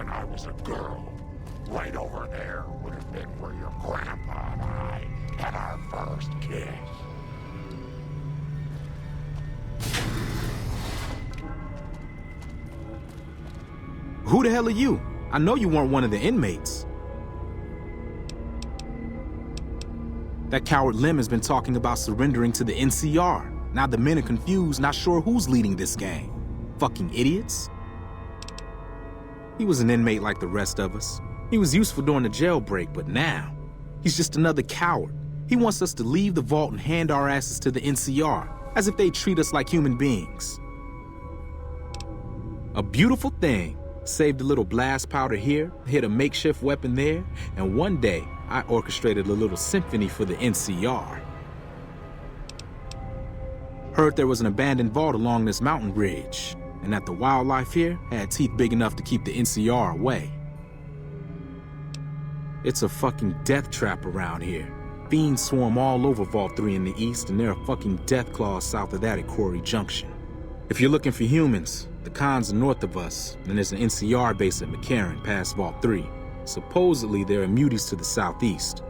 when I was a girl. Right over there would have been where your grandpa and I had our first kiss. Who the hell are you? I know you weren't one of the inmates. That coward Lim has been talking about surrendering to the NCR. Now the men are confused, not sure who's leading this gang. Fucking idiots. He was an inmate like the rest of us. He was useful during the jailbreak, but now, he's just another coward. He wants us to leave the vault and hand our asses to the NCR, as if they treat us like human beings. A beautiful thing. Saved a little blast powder here, hit a makeshift weapon there, and one day, I orchestrated a little symphony for the NCR. Heard there was an abandoned vault along this mountain ridge, and that the wildlife here had teeth big enough to keep the NCR away. It's a fucking death trap around here. Fiends swarm all over Vault 3 in the east, and there are fucking death claws south of that at Quarry Junction. If you're looking for humans, the cons are north of us, and there's an NCR base at McCarran past Vault 3. Supposedly, there are muties to the southeast.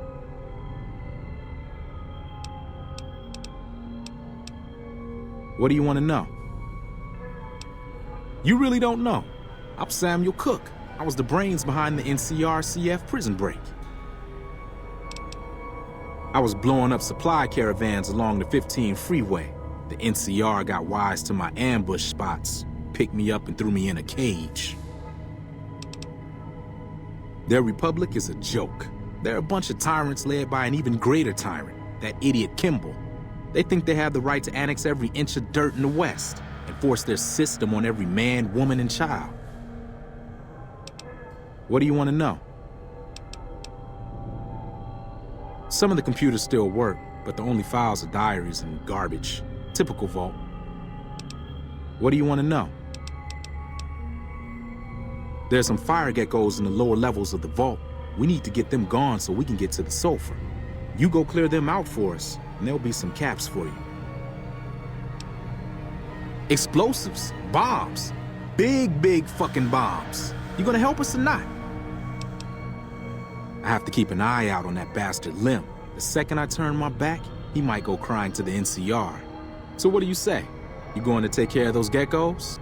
What do you want to know? You really don't know. I'm Samuel Cook. I was the brains behind the NCR-CF prison break. I was blowing up supply caravans along the 15 freeway. The NCR got wise to my ambush spots, picked me up and threw me in a cage. Their republic is a joke. They're a bunch of tyrants led by an even greater tyrant, that idiot Kimball. They think they have the right to annex every inch of dirt in the West and force their system on every man, woman, and child. What do you want to know? Some of the computers still work, but the only files are diaries and garbage. Typical Vault. What do you want to know? There's some fire geckos in the lower levels of the vault. We need to get them gone so we can get to the sulfur. You go clear them out for us, and there'll be some caps for you. Explosives, bombs, big fucking bombs. You gonna help us or not? I have to keep an eye out on that bastard Lim. The second I turn my back, he might go crying to the NCR. So what do you say? You going to take care of those geckos?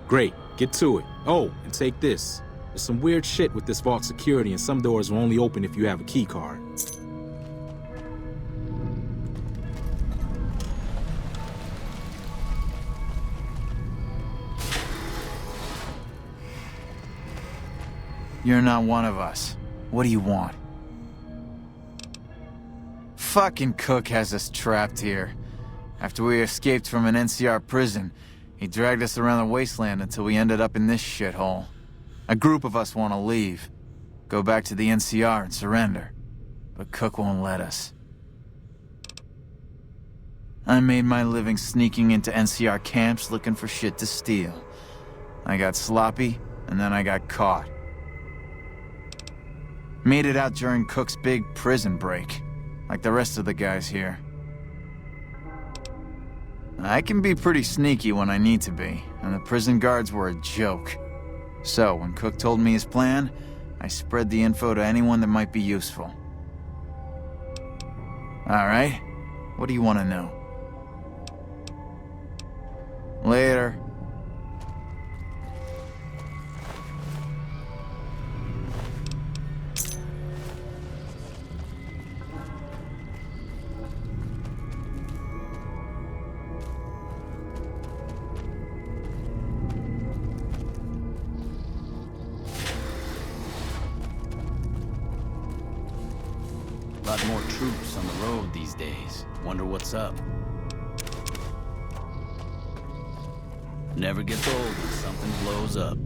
Great, get to it. Oh, and take this. There's some weird shit with this vault security, and some doors will only open if you have a key card. You're not one of us. What do you want? Fucking Cook has us trapped here. After we escaped from an NCR prison, he dragged us around the wasteland until we ended up in this shithole. A group of us want to leave. Go back to the NCR and surrender. But Cook won't let us. I made my living sneaking into NCR camps looking for shit to steal. I got sloppy, and then I got caught. Made it out during Cook's big prison break, like the rest of the guys here. I can be pretty sneaky when I need to be, and the prison guards were a joke. So, when Cook told me his plan, I spread the info to anyone that might be useful. Alright, what do you want to know? Later. Lot more troops on the road these days. Wonder what's up. Never gets old when something blows up.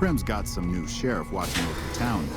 Prim's got some new sheriff watching over the town now.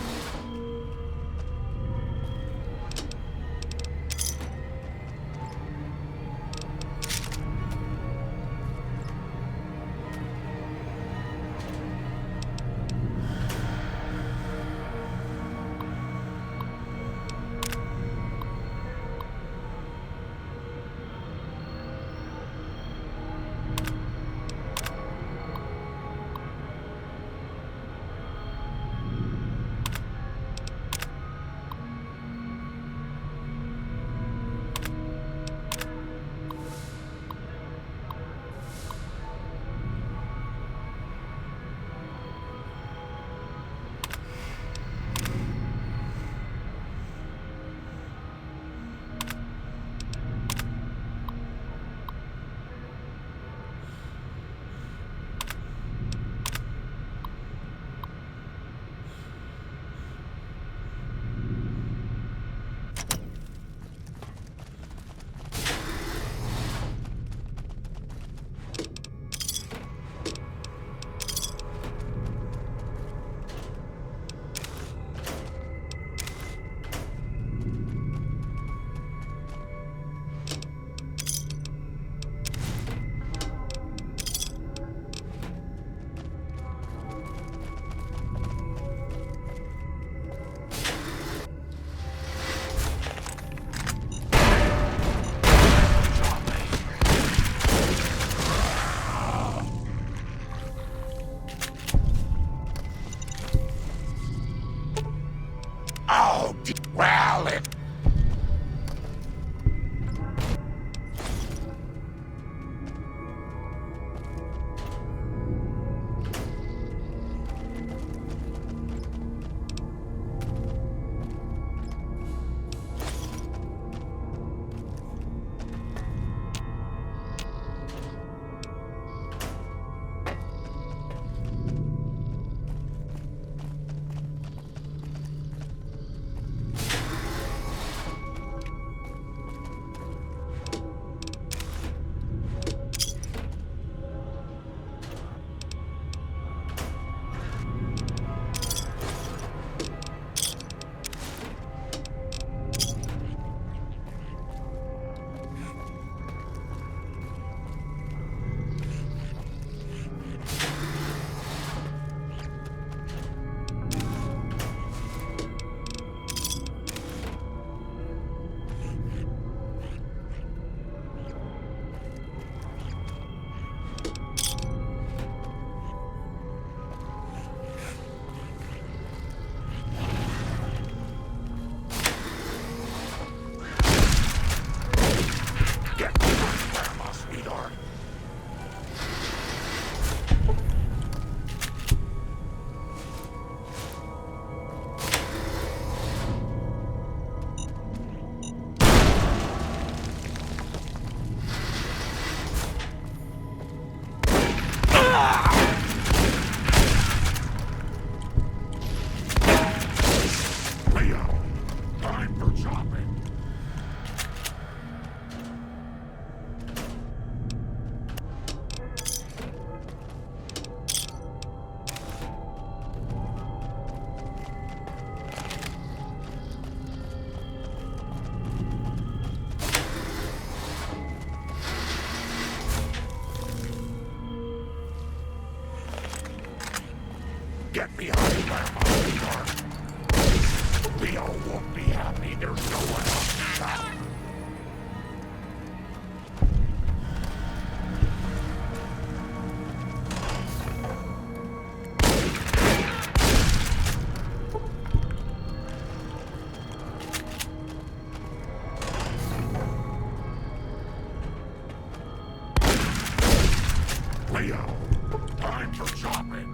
Well, it... Get behind there, my sweetheart. Leo won't be happy. There's no one else to stop. Leo, time for shopping.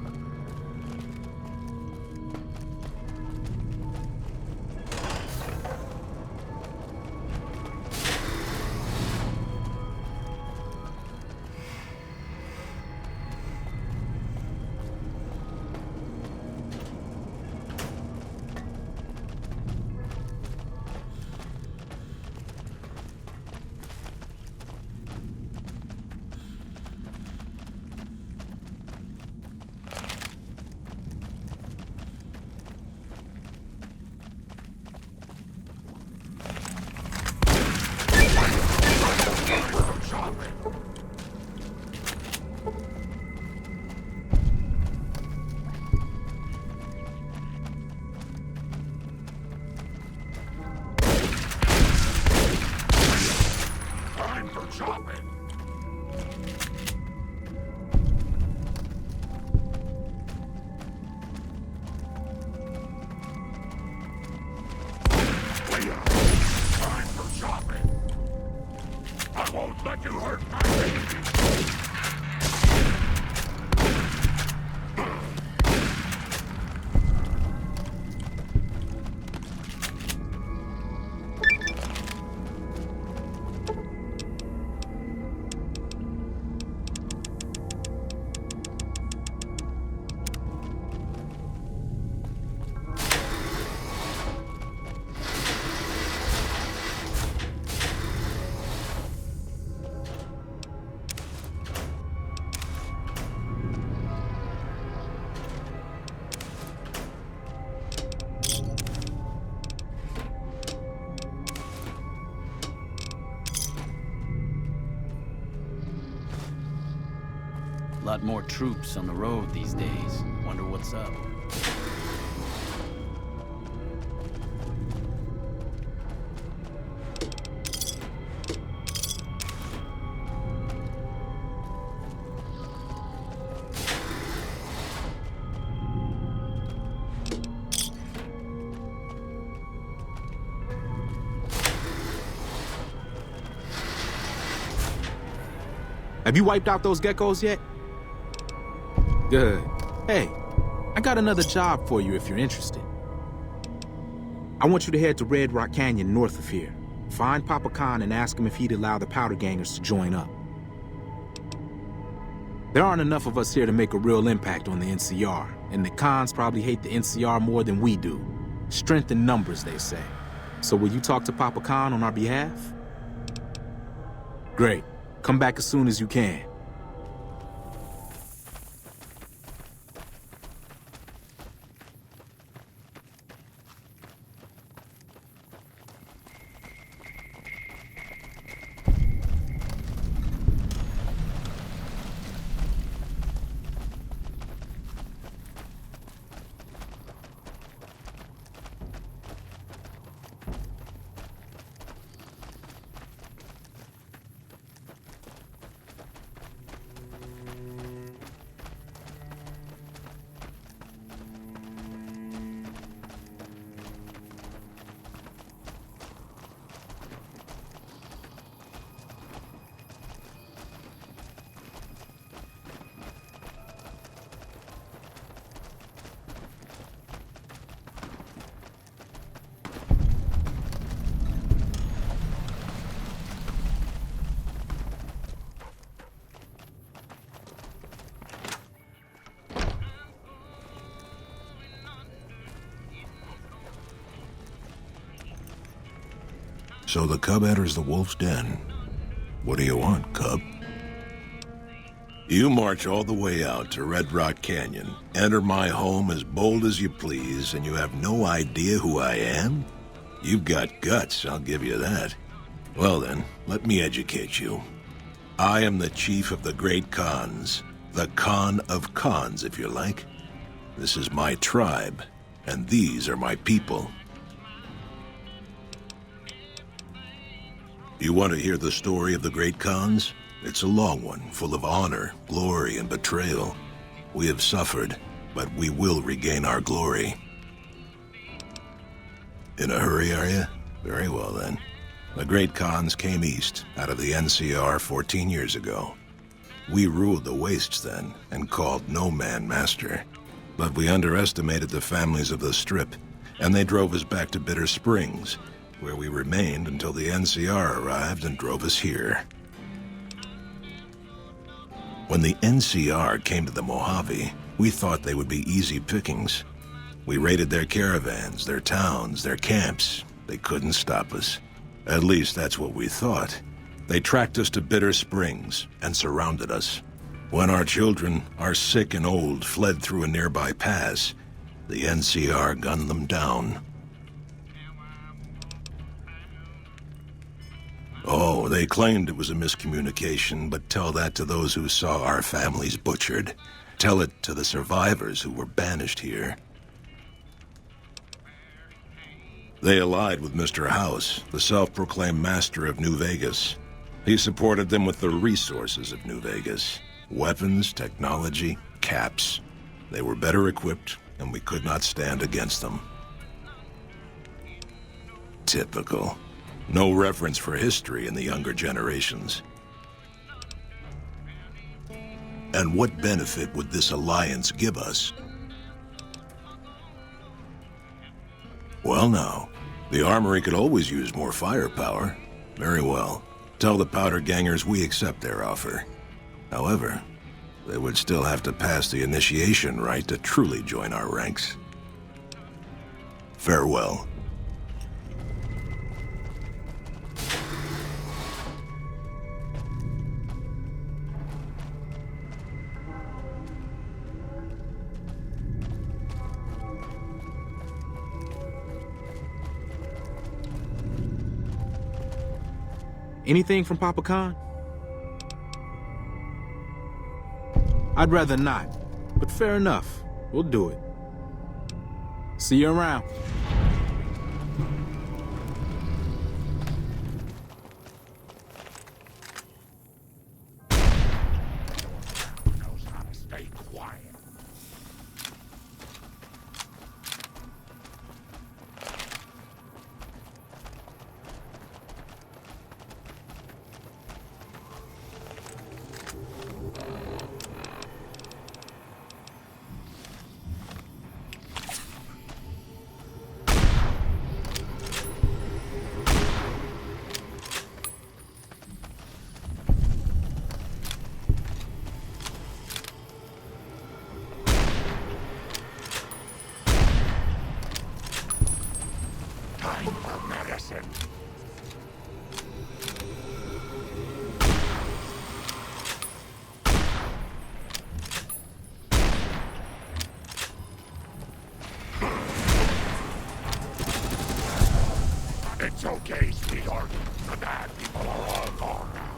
Lot more troops on the road these days. Wonder what's up. Have you wiped out those geckos yet? Good. Hey, I got another job for you if you're interested. I want you to head to Red Rock Canyon north of here. Find Papa Khan and ask him if he'd allow the Powder Gangers to join up. There aren't enough of us here to make a real impact on the NCR, and the Khans probably hate the NCR more than we do. Strength in numbers, they say. So will you talk to Papa Khan on our behalf? Great. Come back as soon as you can. So the cub enters the wolf's den. What do you want, cub? You march all the way out to Red Rock Canyon, enter my home as bold as you please, and you have no idea who I am? You've got guts, I'll give you that. Well then, let me educate you. I am the chief of the great Khans. The Khan of Khans, if you like. This is my tribe, and these are my people. You want to hear the story of the great Khans? It's a long one, full of honor, glory, and betrayal. We have suffered, but we will regain our glory. In a hurry, are you? Very well, then. The great Khans came east, out of the NCR 14 years ago. We ruled the wastes then, and called no man master. But we underestimated the families of the Strip, and they drove us back to Bitter Springs, where we remained until the NCR arrived and drove us here. When the NCR came to the Mojave, we thought they would be easy pickings. We raided their caravans, their towns, their camps. They couldn't stop us. At least that's what we thought. They tracked us to Bitter Springs and surrounded us. When our children, our sick and old, fled through a nearby pass, the NCR gunned them down. Oh, they claimed it was a miscommunication, but tell that to those who saw our families butchered. Tell it to the survivors who were banished here. They allied with Mr. House, the self-proclaimed master of New Vegas. He supported them with the resources of New Vegas. Weapons, technology, caps. They were better equipped, and we could not stand against them. Typical. No reference for history in the younger generations. And what benefit would this alliance give us? Well now, the Armory could always use more firepower. Very well. Tell the Powder Gangers we accept their offer. However, they would still have to pass the initiation rite to truly join our ranks. Farewell. Anything from Papa Khan? I'd rather not, but fair enough. We'll do it. See you around. It's okay, sweetheart. The bad people are all gone now.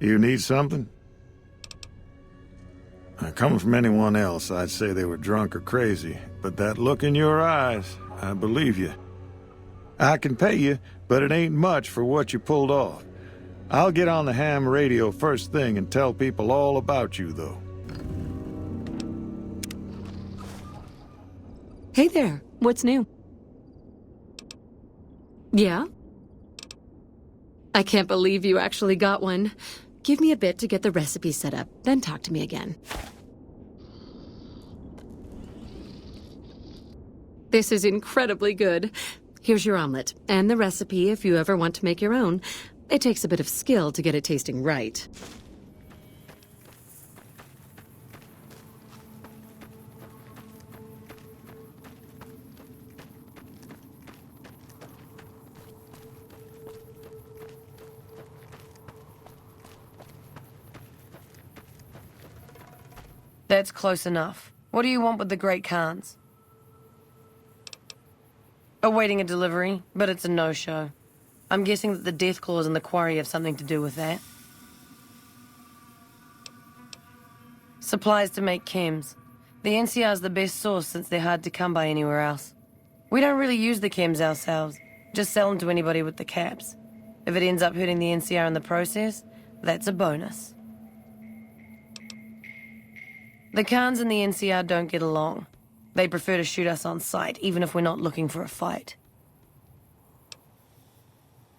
You need something? Coming from anyone else, I'd say they were drunk or crazy, but that look in your eyes, I believe you. I can pay you, but it ain't much for what you pulled off. I'll get on the ham radio first thing and tell people all about you, though. Hey there, what's new? Yeah? I can't believe you actually got one. Give me a bit to get the recipe set up, then talk to me again. This is incredibly good. Here's your omelet, and the recipe if you ever want to make your own. It takes a bit of skill to get it tasting right. That's close enough. What do you want with the Great Khans? Awaiting a delivery, but it's a no-show. I'm guessing that the death claws in the Quarry have something to do with that. Supplies to make chems. The NCR's the best source since they're hard to come by anywhere else. We don't really use the chems ourselves. Just sell them to anybody with the caps. If it ends up hurting the NCR in the process, that's a bonus. The Khans and the NCR don't get along. They prefer to shoot us on sight, even if we're not looking for a fight.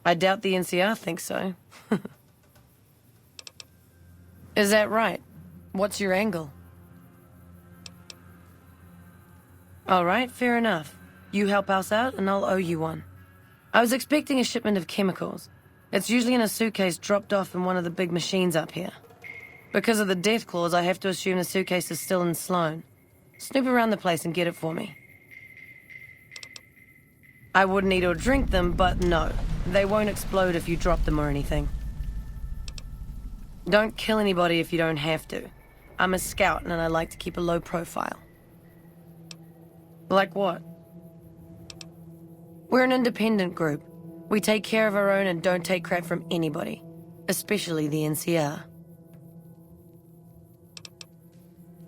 I doubt the NCR thinks so. Is that right? What's your angle? All right, fair enough. You help us out, and I'll owe you one. I was expecting a shipment of chemicals. It's usually in a suitcase dropped off in one of the big machines up here. Because of the death clause, I have to assume the suitcase is still in Sloan. Snoop around the place and get it for me. I wouldn't eat or drink them, but no. They won't explode if you drop them or anything. Don't kill anybody if you don't have to. I'm a scout and I like to keep a low profile. Like what? We're an independent group. We take care of our own and don't take crap from anybody. Especially the NCR.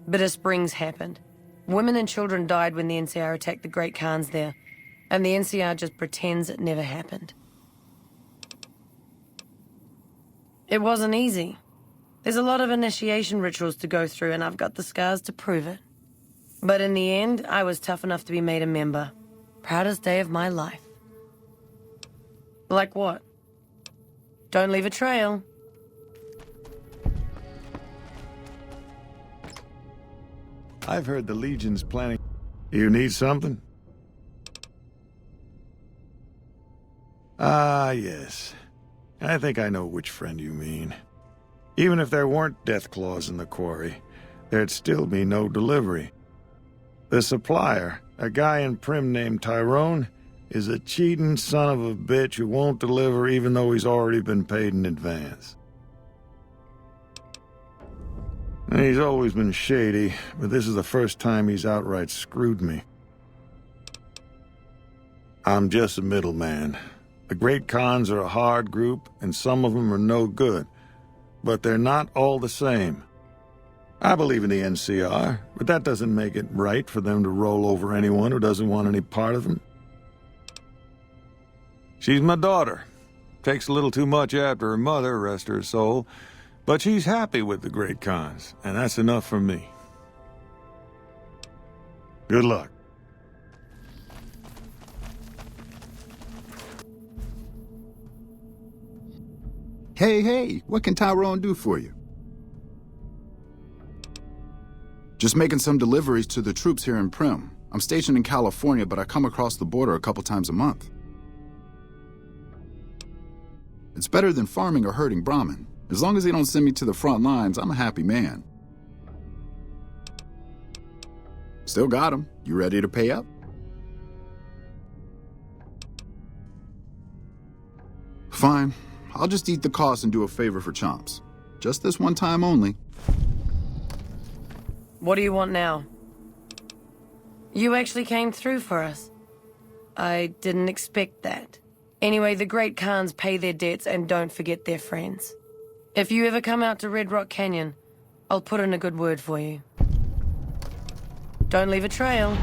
Bitter Springs happened. Women and children died when the NCR attacked the Great Khans there. And the NCR just pretends it never happened. It wasn't easy. There's a lot of initiation rituals to go through, and I've got the scars to prove it. But in the end, I was tough enough to be made a member. Proudest day of my life. Like what? Don't leave a trail. I've heard the Legion's planning. You need something? Ah, yes. I think I know which friend you mean. Even if there weren't death claws in the quarry, there'd still be no delivery. The supplier, a guy in Prim named Tyrone, is a cheating son of a bitch who won't deliver even though he's already been paid in advance. And he's always been shady, but this is the first time he's outright screwed me. I'm just a middleman. The Great Khans are a hard group, and some of them are no good. But they're not all the same. I believe in the NCR, but that doesn't make it right for them to roll over anyone who doesn't want any part of them. She's my daughter. Takes a little too much after her mother, rest her soul. But she's happy with the Great Khans, and that's enough for me. Good luck. Hey, what can Tyrone do for you? Just making some deliveries to the troops here in Prim. I'm stationed in California, but I come across the border a couple times a month. It's better than farming or herding Brahmin. As long as they don't send me to the front lines, I'm a happy man. Still got 'em. You ready to pay up? Fine. I'll just eat the cost and do a favor for Chomps. Just this one time only. What do you want now? You actually came through for us. I didn't expect that. Anyway, the Great Khans pay their debts and don't forget their friends. If you ever come out to Red Rock Canyon, I'll put in a good word for you. Don't leave a trail.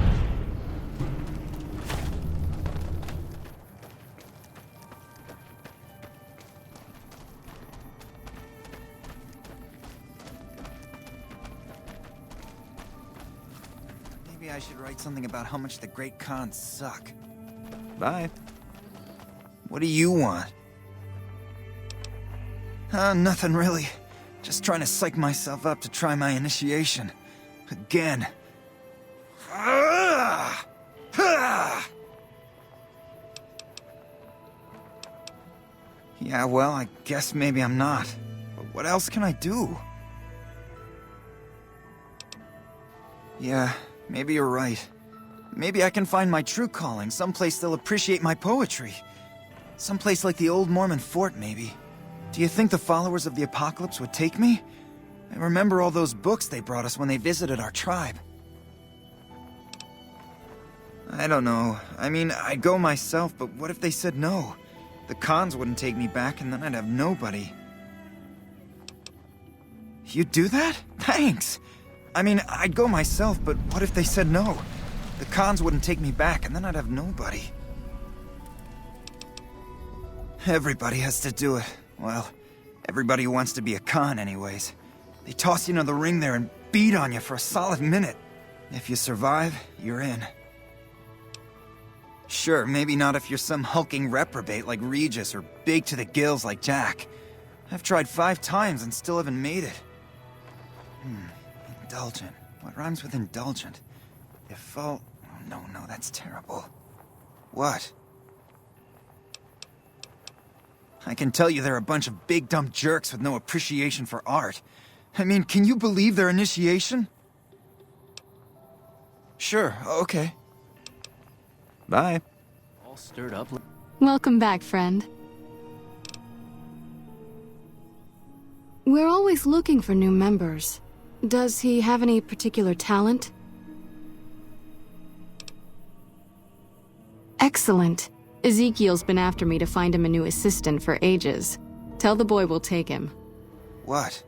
Maybe I should write something about how much the Great Khans suck. Bye. What do you want? Nothing really. Just trying to psych myself up to try my initiation. Again. Yeah, well, I guess maybe I'm not. But what else can I do? Yeah, maybe you're right. Maybe I can find my true calling, someplace they'll appreciate my poetry. Someplace like the old Mormon fort, maybe. Do you think the followers of the apocalypse would take me? I remember all those books they brought us when they visited our tribe. I don't know. I mean, I'd go myself, but what if they said no? The Khans wouldn't take me back, and then I'd have nobody. You'd do that? Thanks! I mean, I'd go myself, but what if they said no? The cons wouldn't take me back, and then I'd have nobody. Everybody has to do it. Well, everybody who wants to be a con anyways. They toss you into the ring there and beat on you for a solid minute. If you survive, you're in. Sure, maybe not if you're some hulking reprobate like Regis or big to the gills like Jack. I've tried 5 times and still haven't made it. Indulgent. What rhymes with indulgent? Oh, no, that's terrible. What? I can tell you they're a bunch of big dumb jerks with no appreciation for art. I mean, can you believe their initiation? Sure, okay. Bye. All stirred up. Welcome back, friend. We're always looking for new members. Does he have any particular talent? Excellent. Ezekiel's been after me to find him a new assistant for ages. Tell the boy we'll take him. What?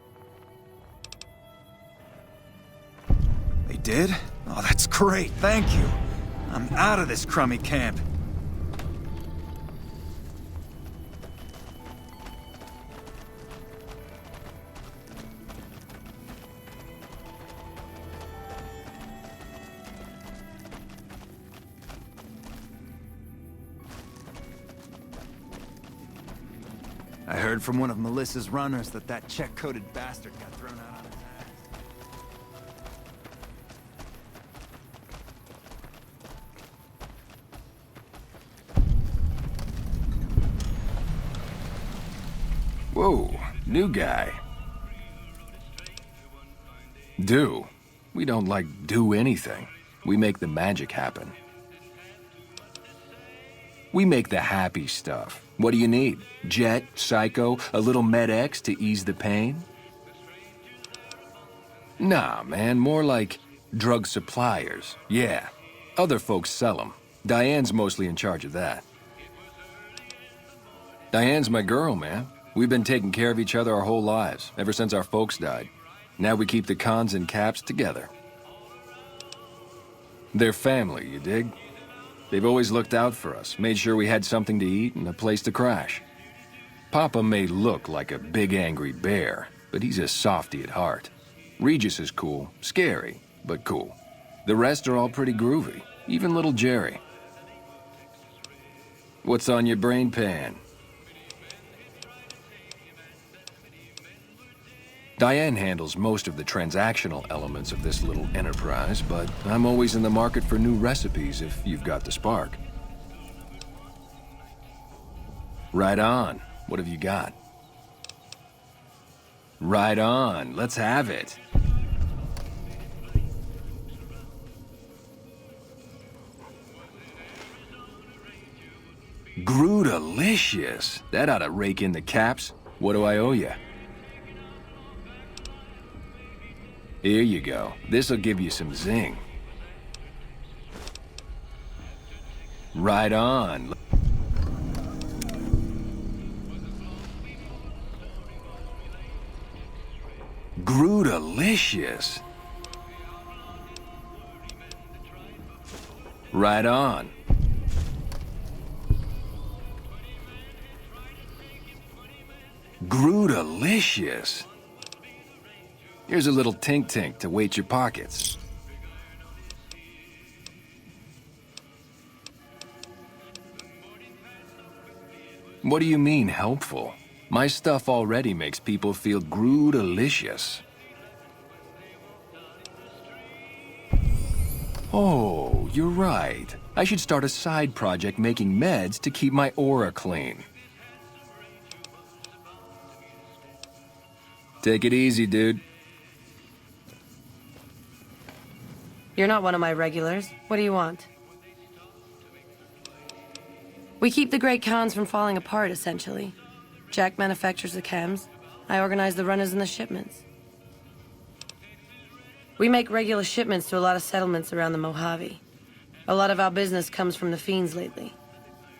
They did? Oh, that's great, thank you. I'm out of this crummy camp. I heard from one of Melissa's runners that check-coded bastard got thrown out on his ass. Whoa, new guy. Do. We don't, do anything. We make the magic happen. We make the happy stuff. What do you need? Jet, Psycho, a little Med-X to ease the pain? Nah, man, more like drug suppliers. Yeah. Other folks sell them. Diane's mostly in charge of that. Diane's my girl, man. We've been taking care of each other our whole lives, ever since our folks died. Now we keep the cons and caps together. They're family, you dig? They've always looked out for us, made sure we had something to eat and a place to crash. Papa may look like a big angry bear, but he's a softy at heart. Regis is cool, scary, but cool. The rest are all pretty groovy, even little Jerry. What's on your brain pan? Diane handles most of the transactional elements of this little enterprise, but I'm always in the market for new recipes if you've got the spark. Right on. What have you got? Right on. Let's have it. Groo-delicious. That ought to rake in the caps. What do I owe you? Here you go. This'll give you some zing. Right on. Groo-delicious. Right on. Groo-delicious. Here's a little tink-tink to weight your pockets. What do you mean, helpful? My stuff already makes people feel groo-delicious. Oh, you're right. I should start a side project making meds to keep my aura clean. Take it easy, dude. You're not one of my regulars. What do you want? We keep the Great Khans from falling apart, essentially. Jack manufactures the chems. I organize the runners and the shipments. We make regular shipments to a lot of settlements around the Mojave. A lot of our business comes from the Fiends lately.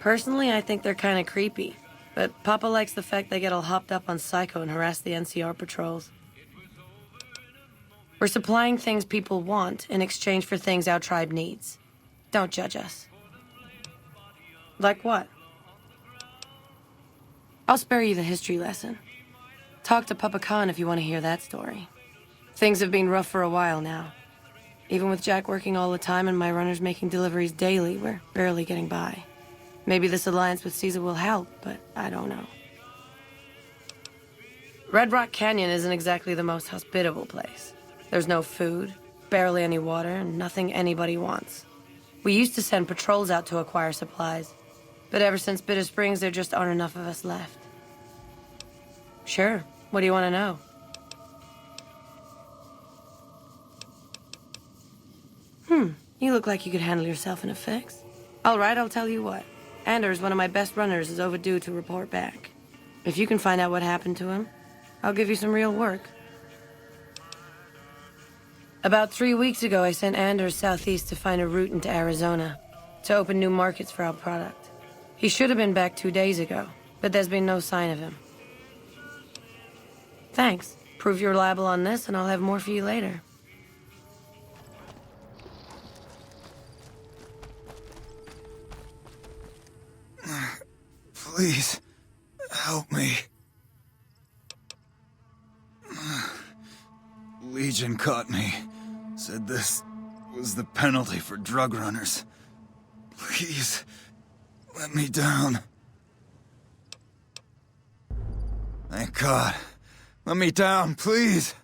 Personally, I think they're kind of creepy. But Papa likes the fact they get all hopped up on Psycho and harass the NCR patrols. We're supplying things people want in exchange for things our tribe needs. Don't judge us. Like what? I'll spare you the history lesson. Talk to Papa Khan if you want to hear that story. Things have been rough for a while now. Even with Jack working all the time and my runners making deliveries daily, we're barely getting by. Maybe this alliance with Caesar will help, but I don't know. Red Rock Canyon isn't exactly the most hospitable place. There's no food, barely any water, and nothing anybody wants. We used to send patrols out to acquire supplies, but ever since Bitter Springs, there just aren't enough of us left. Sure, what do you want to know? You look like you could handle yourself in a fix. All right, I'll tell you what. Anders, one of my best runners, is overdue to report back. If you can find out what happened to him, I'll give you some real work. About 3 weeks ago, I sent Anders southeast to find a route into Arizona, to open new markets for our product. He should have been back 2 days ago, but there's been no sign of him. Thanks. Prove you're reliable on this, and I'll have more for you later. Please, help me. Legion caught me. Said this was the penalty for drug runners. Please, let me down. Thank God. Let me down, please.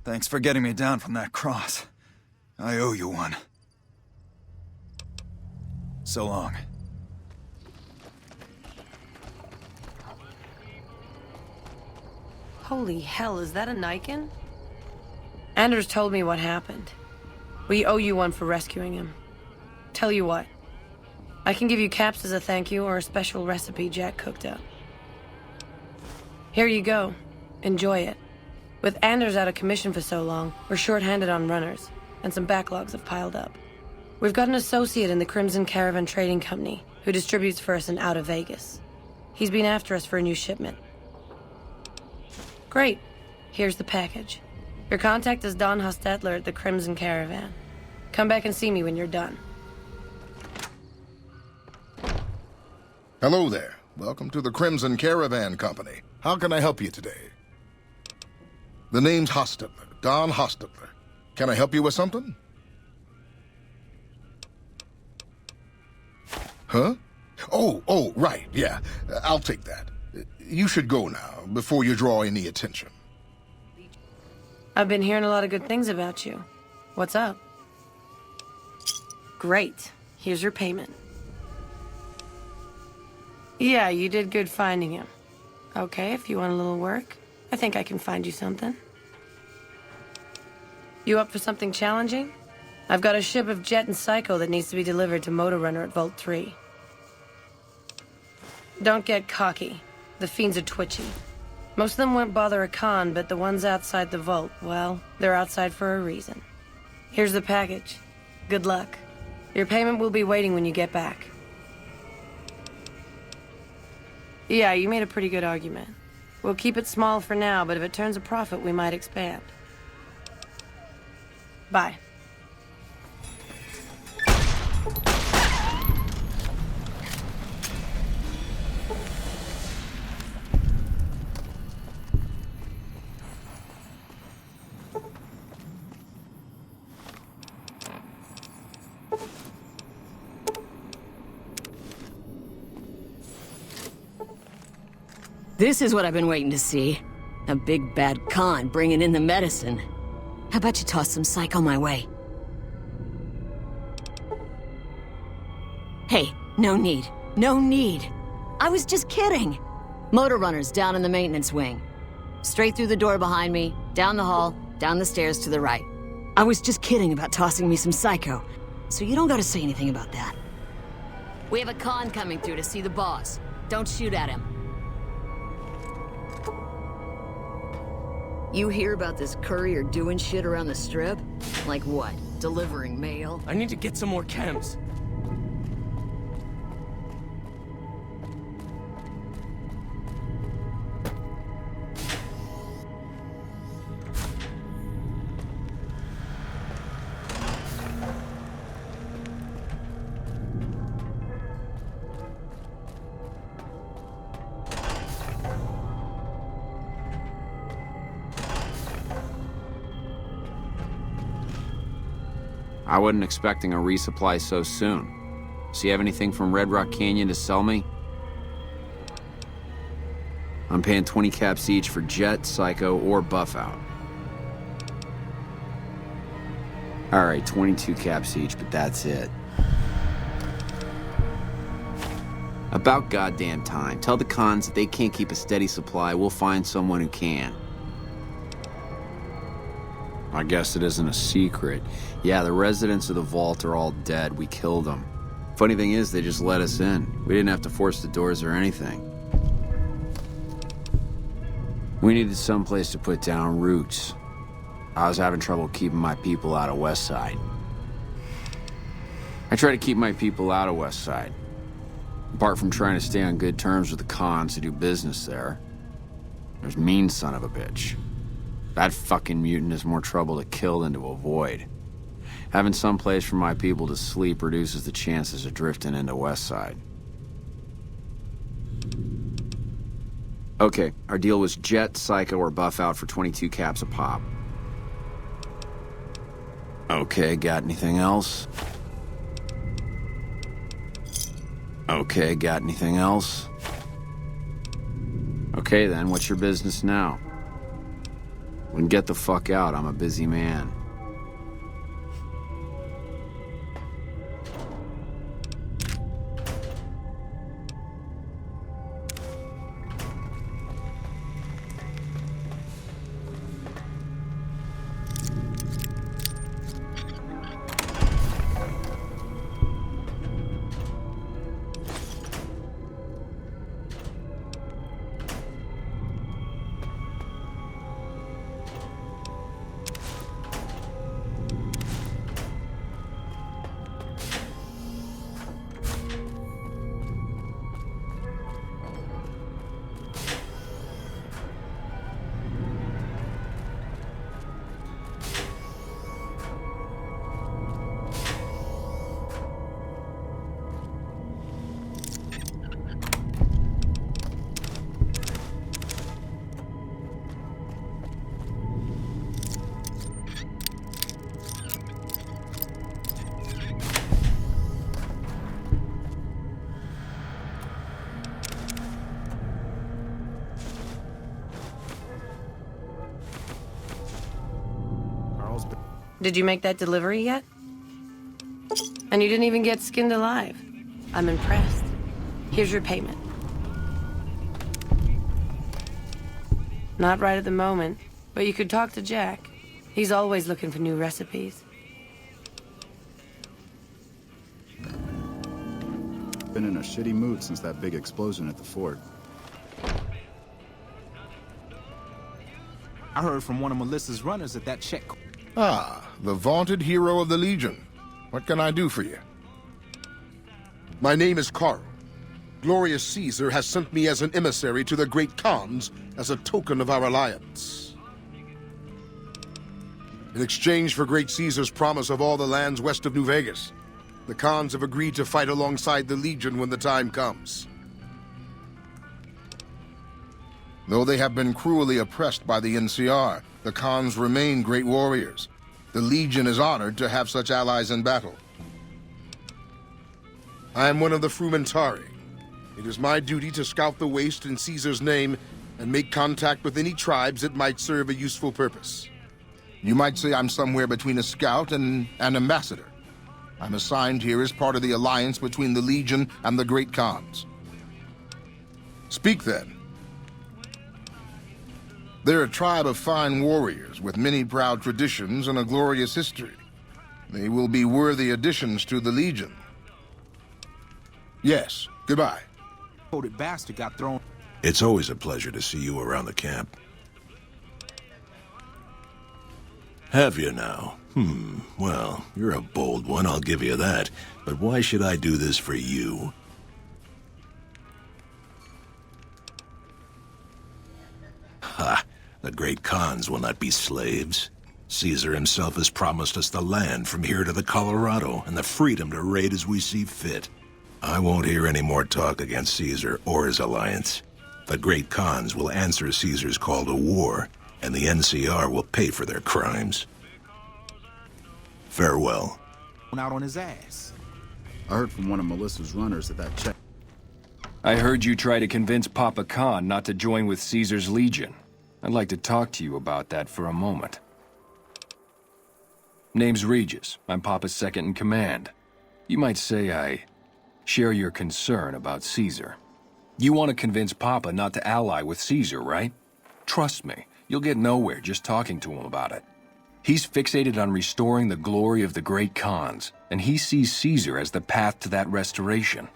Thanks for getting me down from that cross. I owe you one. So long. Holy hell, is that a Nikon? Anders told me what happened. We owe you one for rescuing him. Tell you what. I can give you caps as a thank you or a special recipe Jack cooked up. Here you go. Enjoy it. With Anders out of commission for so long, we're short-handed on runners, and some backlogs have piled up. We've got an associate in the Crimson Caravan Trading Company who distributes for us in out of Vegas. He's been after us for a new shipment. Great. Here's the package. Your contact is Don Hostetler at the Crimson Caravan. Come back and see me when you're done. Hello there. Welcome to the Crimson Caravan Company. How can I help you today? The name's Hostetler, Don Hostetler. Can I help you with something? Huh? Oh, right, yeah. I'll take that. You should go now, before you draw any attention. I've been hearing a lot of good things about you. What's up? Great. Here's your payment. Yeah, you did good finding him. Okay, if you want a little work, I think I can find you something. You up for something challenging? I've got a ship of Jet and Psycho that needs to be delivered to Motor Runner at Vault 3. Don't get cocky. The fiends are twitchy. Most of them won't bother a con, but the ones outside the vault, well, they're outside for a reason. Here's the package. Good luck. Your payment will be waiting when you get back. Yeah, you made a pretty good argument. We'll keep it small for now, but if it turns a profit, we might expand. Bye. This is what I've been waiting to see. A big bad con bringing in the medicine. How about you toss some Psycho my way? Hey, no need. No need. I was just kidding. Motor Runner's down in the maintenance wing. Straight through the door behind me, down the hall, down the stairs to the right. I was just kidding about tossing me some Psycho, so you don't gotta say anything about that. We have a con coming through to see the boss. Don't shoot at him. You hear about this Courier doing shit around the strip? Like what? Delivering mail? I need to get some more chems. I wasn't expecting a resupply so soon. So you have anything from Red Rock Canyon to sell me? I'm paying 20 caps each for Jet, Psycho, or Buff Out. Alright, 22 caps each, but that's it. About goddamn time. Tell the cons that they can't keep a steady supply, we'll find someone who can. I guess it isn't a secret. Yeah, the residents of the vault are all dead. We killed them. Funny thing is, they just let us in. We didn't have to force the doors or anything. We needed someplace to put down roots. I was having trouble keeping my people out of Westside. I try to keep my people out of Westside. Apart from trying to stay on good terms with the cons who do business there, there's mean son of a bitch. That fucking mutant is more trouble to kill than to avoid. Having some place for my people to sleep reduces the chances of drifting into Westside. Okay, our deal was Jet, Psycho, or Buff Out for 22 caps a pop. Okay, got anything else? Okay, got anything else? Okay then, what's your business now? When get the fuck out, I'm a busy man. Did you make that delivery yet? And you didn't even get skinned alive. I'm impressed. Here's your payment. Not right at the moment, but you could talk to Jack. He's always looking for new recipes. Been in a shitty mood since that big explosion at the fort. I heard from one of Melissa's runners at that check. Ah, the vaunted hero of the Legion. What can I do for you? My name is Quarry. Glorious Caesar has sent me as an emissary to the great Khans as a token of our alliance. In exchange for great Caesar's promise of all the lands west of New Vegas, the Khans have agreed to fight alongside the Legion when the time comes. Though they have been cruelly oppressed by the NCR, the Khans remain great warriors. The Legion is honored to have such allies in battle. I am one of the Frumentari. It is my duty to scout the waste in Caesar's name and make contact with any tribes that might serve a useful purpose. You might say I'm somewhere between a scout and an ambassador. I'm assigned here as part of the alliance between the Legion and the great Khans. Speak then. They're a tribe of fine warriors with many proud traditions and a glorious history. They will be worthy additions to the Legion. Yes, goodbye. Quoted bastard got thrown. It's always a pleasure to see you around the camp. Have you now? Well, you're a bold one, I'll give you that. But why should I do this for you? Ha! The great Khans will not be slaves. Caesar himself has promised us the land from here to the Colorado and the freedom to raid as we see fit. I won't hear any more talk against Caesar or his alliance. The great Khans will answer Caesar's call to war, and the NCR will pay for their crimes. Farewell. out on his ass. I heard from one of Melissa's runners that check. I heard you try to convince Papa Khan not to join with Caesar's Legion. I'd like to talk to you about that for a moment. Name's Regis. I'm Papa's second-in-command. You might say I share your concern about Caesar. You want to convince Papa not to ally with Caesar, right? Trust me, you'll get nowhere just talking to him about it. He's fixated on restoring the glory of the great Khans, and he sees Caesar as the path to that restoration.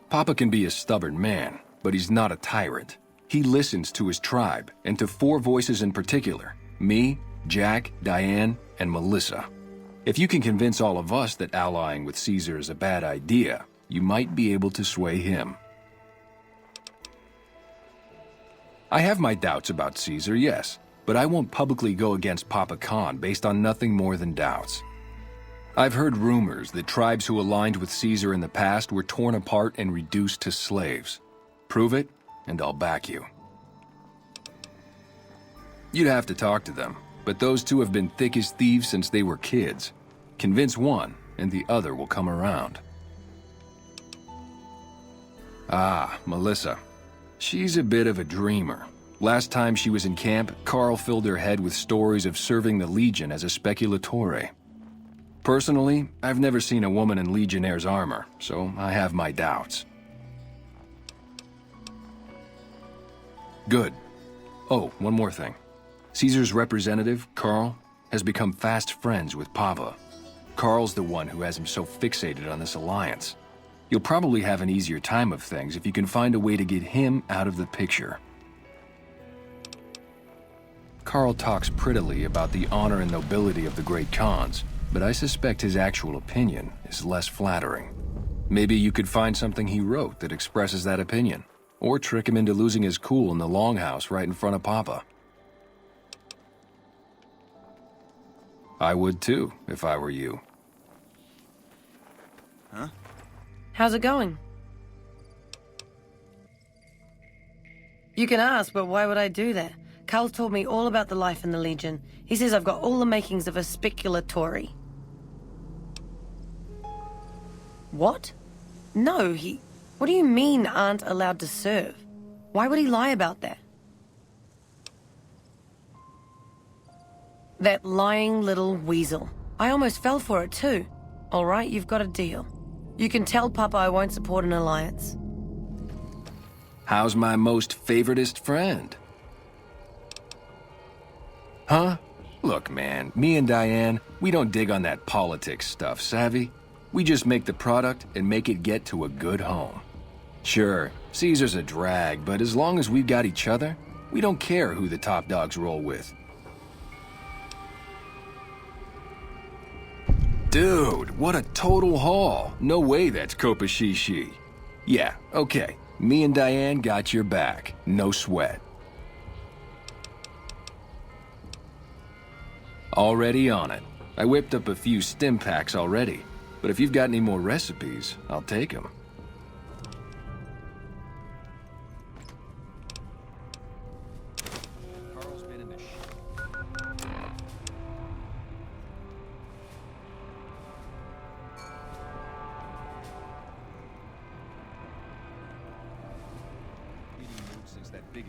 Papa can be a stubborn man, but he's not a tyrant. He listens to his tribe, and to 4 voices in particular: me, Jack, Diane, and Melissa. If you can convince all of us that allying with Caesar is a bad idea, you might be able to sway him. I have my doubts about Caesar, yes, but I won't publicly go against Papa Khan based on nothing more than doubts. I've heard rumors that tribes who aligned with Caesar in the past were torn apart and reduced to slaves. Prove it, and I'll back you. You'd have to talk to them, but those 2 have been thick as thieves since they were kids. Convince one, and the other will come around. Ah, Melissa. She's a bit of a dreamer. Last time she was in camp, Carl filled her head with stories of serving the Legion as a speculatore. Personally, I've never seen a woman in Legionnaire's armor, so I have my doubts. Good. Oh, one more thing. Caesar's representative, Carl, has become fast friends with Papa. Carl's the one who has him so fixated on this alliance. You'll probably have an easier time of things if you can find a way to get him out of the picture. Carl talks prettily about the honor and nobility of the great Khans, but I suspect his actual opinion is less flattering. Maybe you could find something he wrote that expresses that opinion, or trick him into losing his cool in the longhouse right in front of Papa. I would too, if I were you. Huh? How's it going? You can ask, but why would I do that? Carl's told me all about the life in the Legion. He says I've got all the makings of a speculatore. What? No, What do you mean aren't allowed to serve? Why would he lie about that? That lying little weasel. I almost fell for it too. All right, you've got a deal. You can tell Papa I won't support an alliance. How's my most favoritist friend? Huh? Look, man, me and Diane, we don't dig on that politics stuff, savvy? We just make the product and make it get to a good home. Sure, Caesar's a drag, but as long as we've got each other, we don't care who the top dogs roll with. Dude, what a total haul. No way that's Kopashishi. Yeah, okay. Me and Diane got your back. No sweat. Already on it. I whipped up a few stim packs already, but if you've got any more recipes, I'll take them.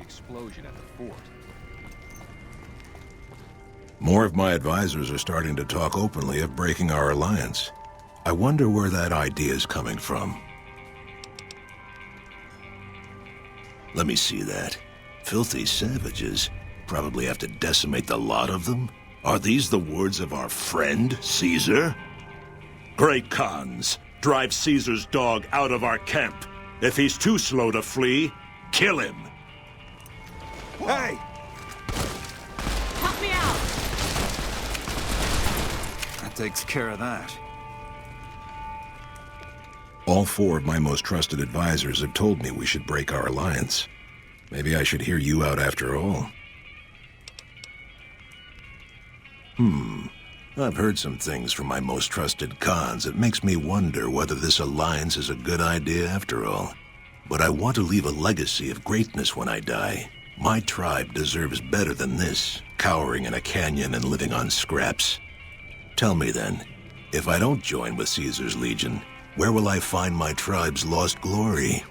Explosion at the fort. More of my advisors are starting to talk openly of breaking our alliance. I wonder where that idea is coming from. Let me see that. Filthy savages. Probably have to decimate the lot of them? Are these the words of our friend, Caesar? Great Khans, drive Caesar's dog out of our camp. If he's too slow to flee, kill him. Hey! Help me out! That takes care of that. All 4 of my most trusted advisors have told me we should break our alliance. Maybe I should hear you out after all. I've heard some things from my most trusted Khans that makes me wonder whether this alliance is a good idea after all. But I want to leave a legacy of greatness when I die. My tribe deserves better than this, cowering in a canyon and living on scraps. Tell me then, If I don't join with Caesar's Legion, where will I find my tribe's lost glory?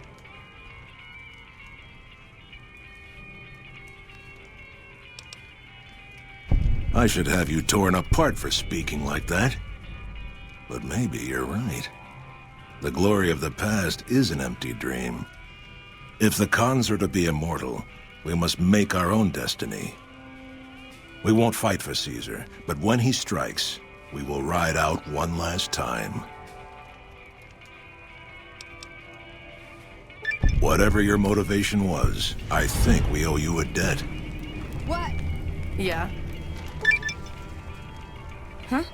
I should have you torn apart for speaking like that. But maybe you're right. The glory of the past is an empty dream. If the Khans are to be immortal, we must make our own destiny. We won't fight for Caesar, but when he strikes, we will ride out one last time. Whatever your motivation was, I think we owe you a debt. What? Yeah. Huh?